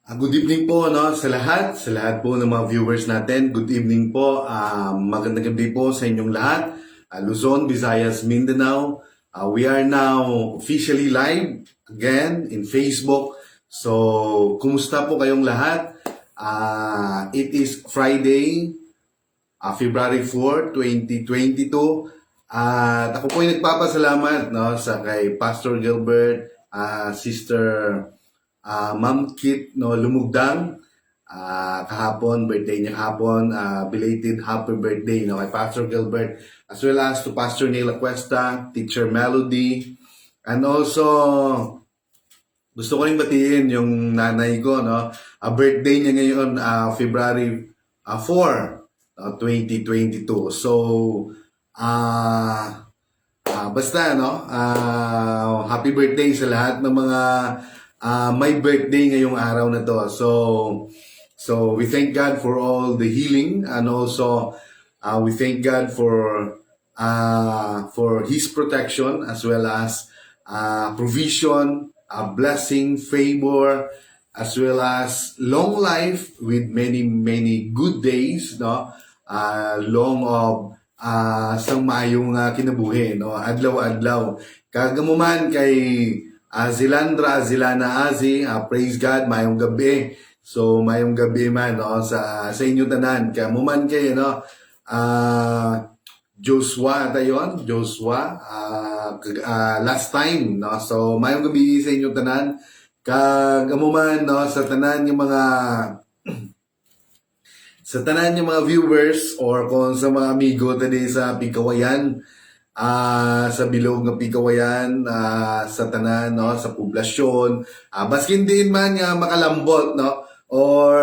Good evening po no, sa lahat po ng mga viewers natin. Good evening po, magandang gabi po sa inyong lahat. Luzon, Visayas, Mindanao. We are now officially live again in Facebook. So, kumusta po kayong lahat? It is Friday, February 4, 2022. At ako po ay nagpapasalamat no, sa kay Pastor Gilbert, Sister Ma'am Kit no, Lumugdang. Kahapon, birthday niya kahapon. Belated happy birthday no, kay Pastor Gilbert. As well as to Pastor Neil Acuesta, Teacher Melody. And also, gusto ko rin batiin yung nanay ko. No? Birthday niya ngayon, February 4, 2022. So, basta, no? Happy birthday sa lahat ng mga may birthday ngayong araw na to. So we thank God for all the healing, and also we thank God for His protection, as well as provision, blessing, favor, as well as long life with many good days, no? Long of sang maayong kinabuhi, no? Adlaw-adlaw. Kagamuman kay Zilandra, Zilana Azi, praise God, mayong gabi. So, mayong gabi man, no, sa inyo tanan. Kamuman kayo, no, Joshua, tayon, Joshua, last time, no, so, mayong gabi sa inyo tanan. Kamuman, no, sa tanan yung mga, sa tanan yung mga viewers, or kung sa mga amigo tadi sa Pikawayan, sa bilog ng Pikawayan, sa tanan, no, sa poblasyon, baskin din man nga makalambot, no, or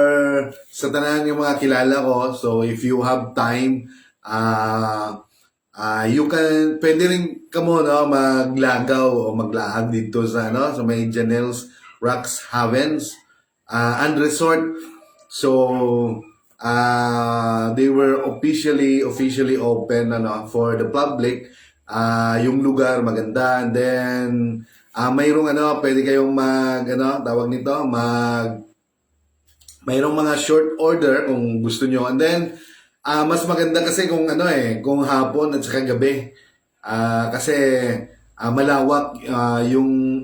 sa tanan yung mga kilala ko. So if you have time, you can, pwede rin kamo, no, maglagaw o maglaag dito sa, no, sa may Janelle's Rocks Havens and Resort. So they were officially open, ano, for the public. Yung lugar maganda, and then mayroong ano, pwede kayong tawag nito, mayroong mga short order kung gusto nyo. And then mas maganda kasi kung kung hapon at saka gabi, kasi malawak, yung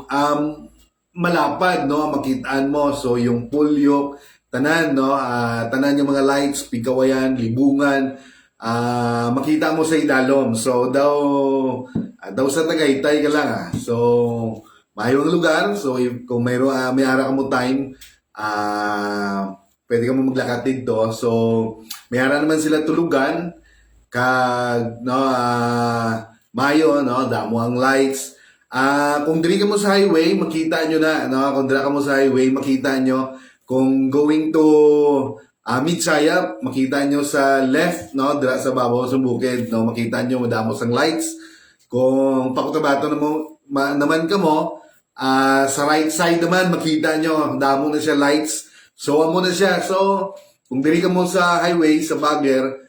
malapad, no, makitaan mo. So yung Pulyok, tanan, no, tanan yung mga lights, Pikawayan, Libungan, makita mo sa idalom. So daw sa Tagaytay ka lang. So mayroong lugar. So kung may ara ka mo time, pwede ka mo maglakad dito. So may ara naman sila tulugan kag, no, mayo, no, damo ang lights. Kung diri ka mo sa highway, makita nyo na, no, kung diri ka mo sa highway, makita nyo. Kung going to Midsayap, makita nyo sa left, no, dira sa babaw sa bukid, no, makita nyo madamos ang lights. Kung pakutabato naman ka mo, sa right side naman, makita nyo, damo na siya lights. So, amo na siya. So, kung diri ka mo sa highway, sa Baguer,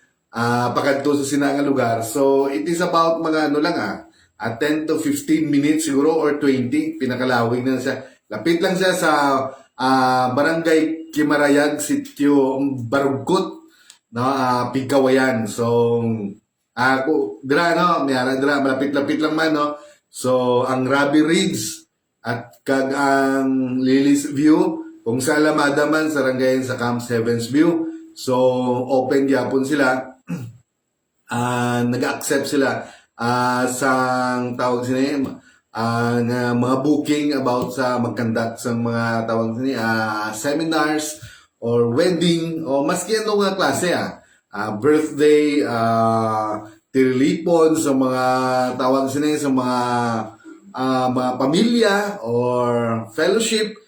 pakadto sa sinangang lugar. So, it is about mga 10 to 15 minutes siguro, or 20, pinakalawig na siya. Lapit lang siya sa Barangay Kimarayag, Sitio Barugkot, no, Pikawayan. So, dira, no, dira, malapit-lapit lang man, no. So, ang Rabi Ridge at kag ang Lilis View, kung sa Alamada man, sa Rangayan, sa Camp Heavens View. So, open gyapon sila. Nag-accept sila sa tawag sila mga booking about sa mag-conduct sa mga tawag seminars or wedding o maski ano nga klase birthday, tirlipon sa mga tawag sa mga pamilya or fellowship,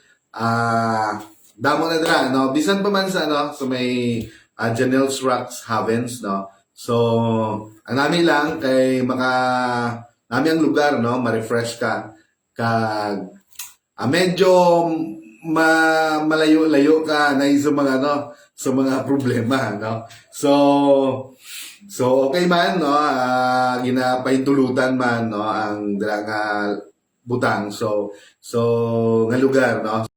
damo na dira, no, bisan pa man sa sa may Janelle's Rocks Havens, no. So anami lang kay nami ang lugar, no, ma-refresh ka kag medyo malayo-layo ka na sa mga sa mga problema, no. So okay man, no, ginapaintulutan man, no, ang dira nga butang. So nga lugar, no.